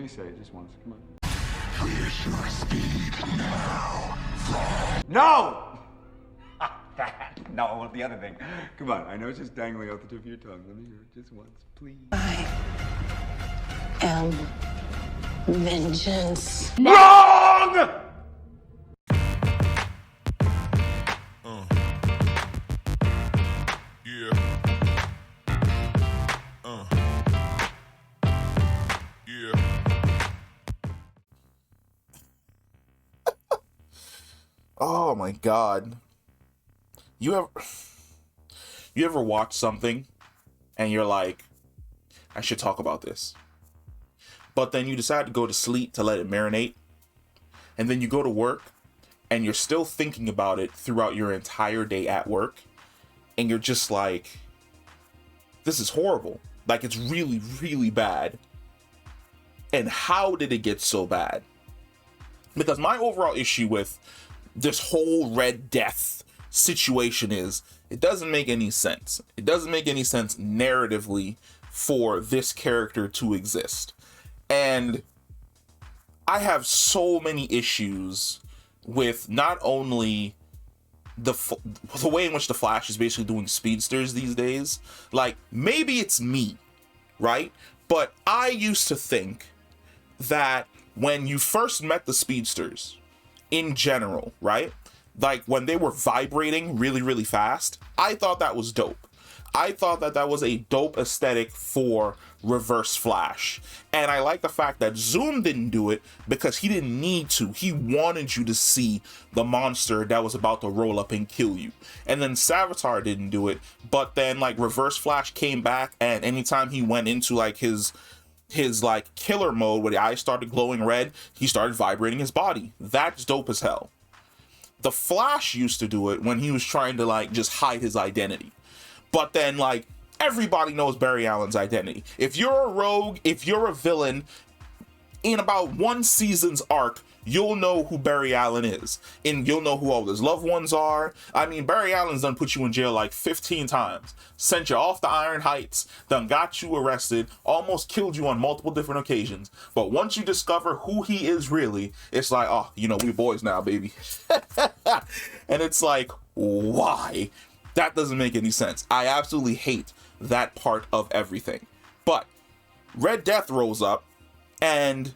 me say it just once. Come on. Increase your speed now. No! No, the other thing. Come on, I know it's just dangling out the tip of your tongue. Let me hear it just once, please. I am vengeance. Wrong! Oh my god. You ever watch something and you're like, I should talk about this. But then you decide to go to sleep to let it marinate. And then you go to work and you're still thinking about it throughout your entire day at work. And you're just like, this is horrible. Like, it's really, really bad. And how did it get so bad? Because my overall issue with this whole Red Death situation is, it doesn't make any sense. It doesn't make any sense narratively for this character to exist. And I have so many issues with not only the way in which the Flash is basically doing speedsters these days. Like, maybe it's me, right? But I used to think that when you first met the speedsters in general, right? Like when they were vibrating really, really fast, I thought that was dope. I thought that that was a dope aesthetic for Reverse Flash. And I like the fact that Zoom didn't do it because he didn't need to. He wanted you to see the monster that was about to roll up and kill you. And then Savitar didn't do it, but then like Reverse Flash came back, and anytime he went into like his like killer mode where the eyes started glowing red, he started vibrating his body. That's dope as hell. The Flash used to do it when he was trying to like just hide his identity. But then like everybody knows Barry Allen's identity. If you're a rogue, if you're a villain, in about one season's arc, you'll know who Barry Allen is. And you'll know who all his loved ones are. I mean, Barry Allen's done put you in jail like 15 times. Sent you off the Iron Heights, done got you arrested, almost killed you on multiple different occasions. But once you discover who he is really, it's like, oh, you know, we boys now, baby. And it's like, why? That doesn't make any sense. I absolutely hate that part of everything. But Red Death rolls up and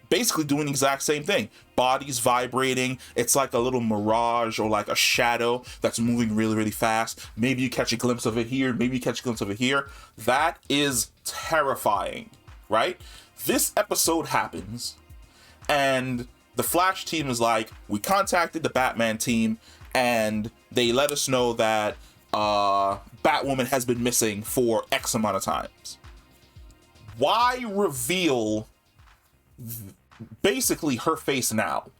basically doing the exact same thing. Body's vibrating. It's like a little mirage or like a shadow that's moving really, really fast. Maybe you catch a glimpse of it here. Maybe you catch a glimpse of it here. That is terrifying, right? This episode happens and the Flash team is like, we contacted the Batman team and they let us know that Batwoman has been missing for X amount of times. Why reveal basically her face now?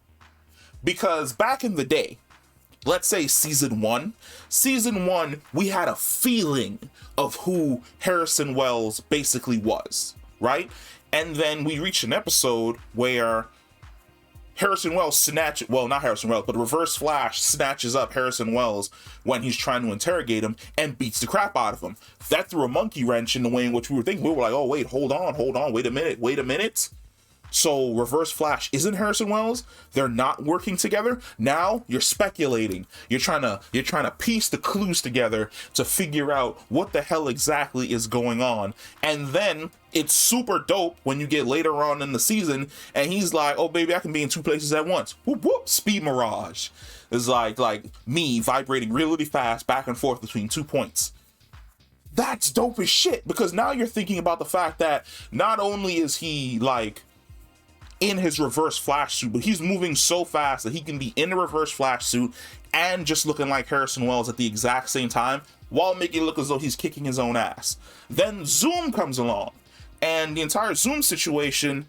Because back in the day, let's say season one, we had a feeling of who Harrison Wells basically was, right? And then we reached an episode where Harrison Wells not Harrison Wells, but Reverse Flash snatches up Harrison Wells when he's trying to interrogate him and beats the crap out of him. That threw a monkey wrench in the way in which we were thinking. We were like, oh, wait, hold on, wait a minute. So Reverse Flash isn't Harrison Wells. They're not working together. Now you're speculating. You're trying to piece the clues together to figure out what the hell exactly is going on. And then it's super dope when you get later on in the season and he's like, oh baby, I can be in two places at once. Whoop whoop, speed mirage. It's like me vibrating really, really fast back and forth between 2 points. That's dope as shit, because now you're thinking about the fact that not only is he like in his Reverse Flash suit, but he's moving so fast that he can be in a Reverse Flash suit and just looking like Harrison Wells at the exact same time while making it look as though he's kicking his own ass. Then Zoom comes along and the entire Zoom situation,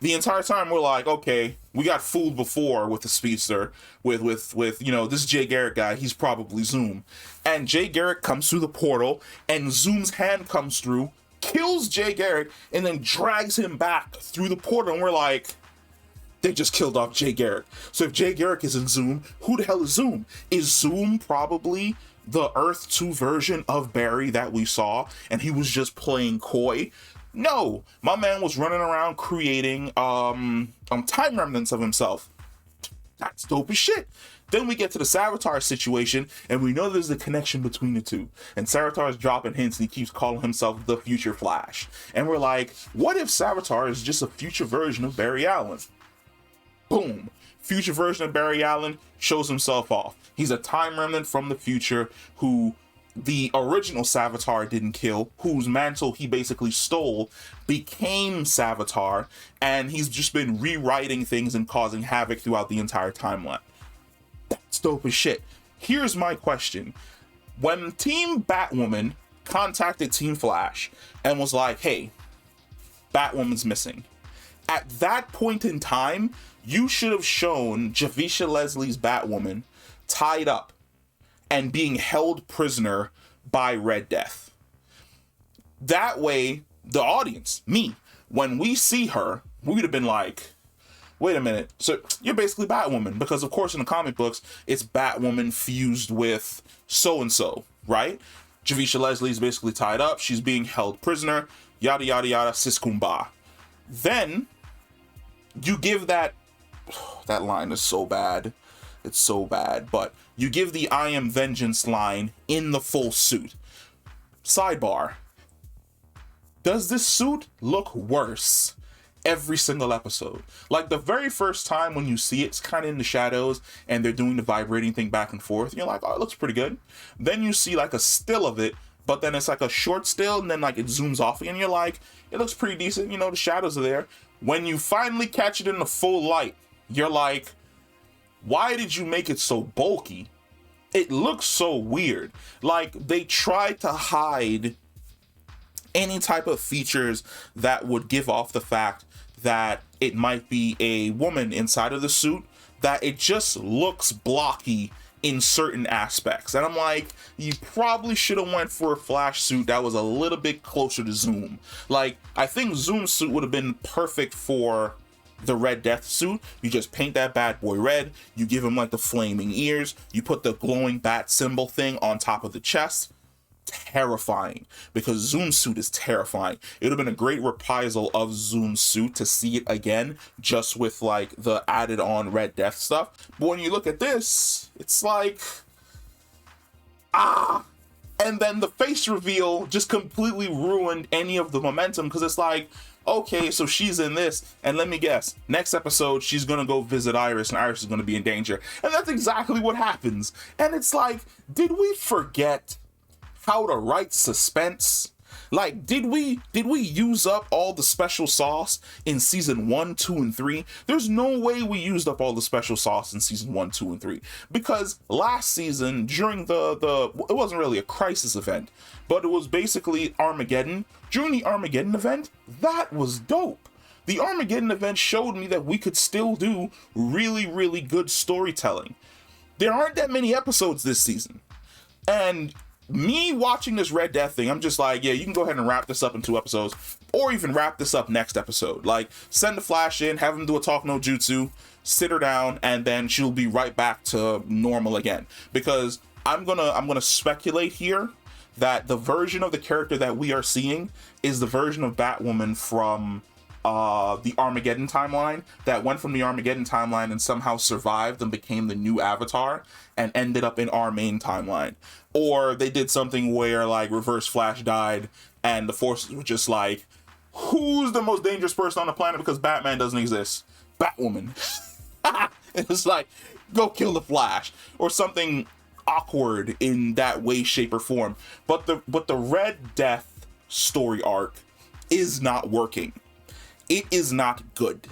the entire time we're like, okay, we got fooled before with the Speedster, with you know, this Jay Garrick guy, he's probably Zoom. And Jay Garrick comes through the portal and Zoom's hand comes through, kills Jay Garrick, and then drags him back through the portal, and we're like, they just killed off Jay Garrick. So if Jay Garrick is in Zoom, who the hell is Zoom? Is Zoom probably the Earth 2 version of Barry that we saw, and he was just playing coy? No, my man was running around creating time remnants of himself. That's dope as shit. Then we get to the Savitar situation, and we know there's a connection between the two. And Savitar's dropping hints, and he keeps calling himself the Future Flash. And we're like, what if Savitar is just a future version of Barry Allen? Boom. Future version of Barry Allen shows himself off. He's a time remnant from the future who the original Savitar didn't kill, whose mantle he basically stole, became Savitar, and he's just been rewriting things and causing havoc throughout the entire timeline. That's dope as shit. Here's my question. When Team Batwoman contacted Team Flash and was like, hey, Batwoman's missing, at that point in time, you should have shown Javicia Leslie's Batwoman tied up and being held prisoner by Red Death. That way, the audience, me, when we see her, we would have been like, wait a minute, so you're basically Batwoman, because of course in the comic books, it's Batwoman fused with so-and-so, right? Javicia Leslie's basically tied up, she's being held prisoner, yada yada yada, siskumba. Then, you give that line is so bad, it's so bad, but you give the I am vengeance line in the full suit. Sidebar, does this suit look worse every single episode? Like the very first time when you see it, it's kind of in the shadows and they're doing the vibrating thing back and forth, and you're like, oh, it looks pretty good. Then you see like a still of it, but then it's like a short still, and then like it zooms off and you're like, it looks pretty decent, you know, the shadows are there. When you finally catch it in the full light, you're like, why did you make it so bulky? It looks so weird. Like they tried to hide any type of features that would give off the fact that it might be a woman inside of the suit, that it just looks blocky in certain aspects. And I'm like, you probably should have went for a Flash suit that was a little bit closer to Zoom. Like, I think Zoom's suit would have been perfect for the Red Death suit. You just paint that bad boy red, you give him like the flaming ears, you put the glowing bat symbol thing on top of the chest. Terrifying, because Zoom's suit is terrifying. It would have been a great reprisal of Zoom's suit to see it again, just with like the added on Red Death stuff. But when you look at this, it's like, and then the face reveal just completely ruined any of the momentum, because it's like, okay, so she's in this, and let me guess, next episode she's gonna go visit Iris, and Iris is gonna be in danger, and that's exactly what happens. And it's like, did we forget how to write suspense? Like, did we use up all the special sauce in season 1, 2, and 3? There's no way we used up all the special sauce in season 1, 2, and 3, because last season during the it wasn't really a crisis event, but it was basically Armageddon. During the Armageddon event, that was dope. The Armageddon event showed me that we could still do really, really good storytelling. There aren't that many episodes this season, and me watching this Red Death thing, I'm just like, yeah, you can go ahead and wrap this up in 2 episodes, or even wrap this up next episode. Like, send the Flash in, have him do a talk no jutsu, sit her down, and then she'll be right back to normal again. Because I'm gonna speculate here that the version of the character that we are seeing is the version of Batwoman from the Armageddon timeline, that went from the Armageddon timeline and somehow survived and became the new Avatar and ended up in our main timeline. Or they did something where like Reverse Flash died and the forces were just like, who's the most dangerous person on the planet because Batman doesn't exist? Batwoman. It was like, go kill the Flash, or something awkward in that way, shape, or form. But the Red Death story arc is not working. It is not good.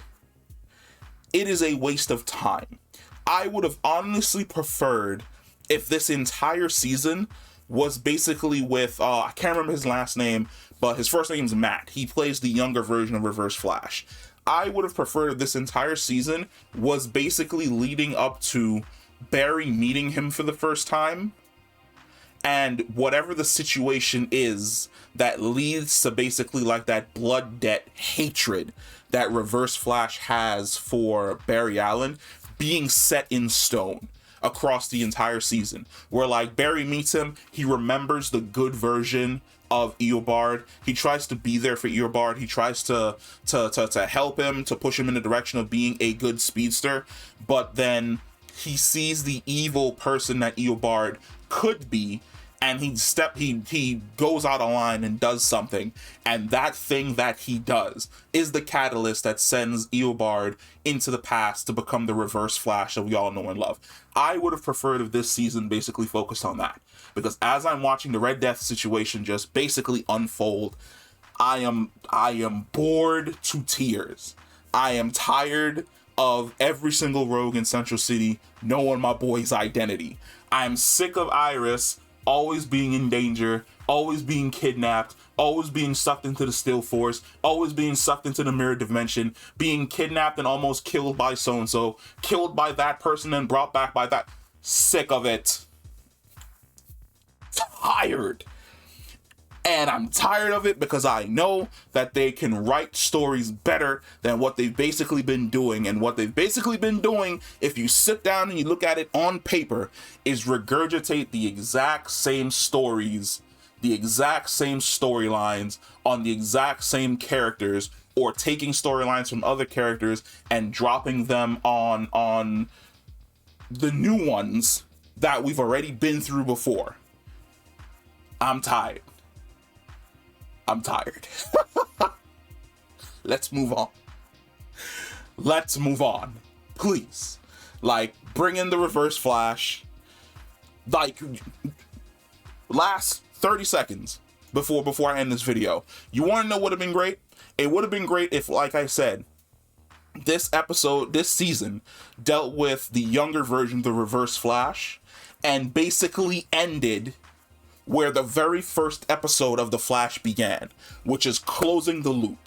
It is a waste of time. I would have honestly preferred if this entire season was basically with, I can't remember his last name, but his first name's Matt. He plays the younger version of Reverse Flash. I would have preferred if this entire season was basically leading up to Barry meeting him for the first time, and whatever the situation is that leads to basically like that blood debt hatred that Reverse Flash has for Barry Allen being set in stone. across the entire season. Where like Barry meets him, he remembers the good version of Eobard. He tries to be there for Eobard. He tries to help him, to push him in the direction of being a good speedster. But then he sees the evil person that Eobard could be, and he goes out of line and does something, and that thing that he does is the catalyst that sends Eobard into the past to become the Reverse Flash that we all know and love. I would have preferred if this season basically focused on that, because as I'm watching the Red Death situation just basically unfold, I am bored to tears. I am tired of every single rogue in Central City knowing my boy's identity. I'm sick of Iris always being in danger, always being kidnapped, always being sucked into the Still Force, always being sucked into the Mirror Dimension, being kidnapped and almost killed by so-and-so, killed by that person and brought back by that. Sick of it. Tired. And I'm tired of it because I know that they can write stories better than what they've basically been doing. And what they've basically been doing, if you sit down and you look at it on paper, is regurgitate the exact same stories, the exact same storylines on the exact same characters, or taking storylines from other characters and dropping them on the new ones that we've already been through before. I'm tired. I'm tired. Let's move on. Let's move on. Please. Like, bring in the Reverse Flash. Like, last 30 seconds before I end this video. You want to know what would have been great? It would have been great if, like I said, this season dealt with the younger version of the Reverse Flash and basically ended where the very first episode of The Flash began, which is closing the loop,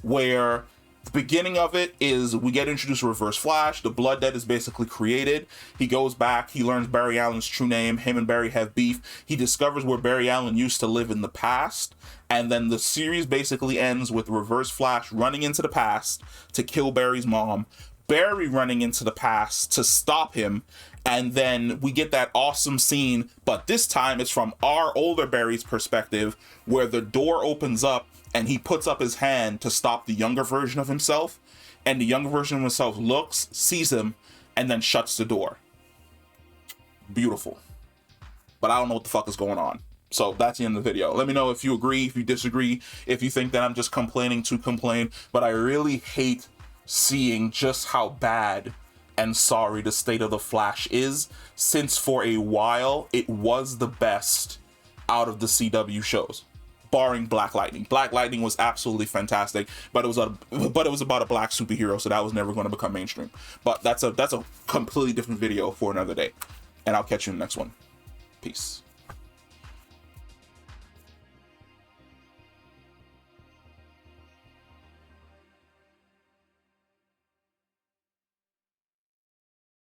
where the beginning of it is we get introduced to Reverse Flash, the Blood Debt is basically created, he goes back, he learns Barry Allen's true name, him and Barry have beef, he discovers where Barry Allen used to live in the past, and then the series basically ends with Reverse Flash running into the past to kill Barry's mom, Barry running into the past to stop him, and then we get that awesome scene, but this time it's from our older Barry's perspective, where the door opens up and he puts up his hand to stop the younger version of himself, and the younger version of himself looks, sees him, and then shuts the door. Beautiful. But I don't know what the fuck is going on. So that's the end of the video. Let me know if you agree, if you disagree, if you think that I'm just complaining to complain, but I really hate seeing just how bad and sorry the state of the Flash is, since for a while it was the best out of the CW shows, barring Black Lightning. Black Lightning was absolutely fantastic, but it was about a black superhero, so that was never going to become mainstream. But that's a completely different video for another day, and I'll catch you in the next one. Peace.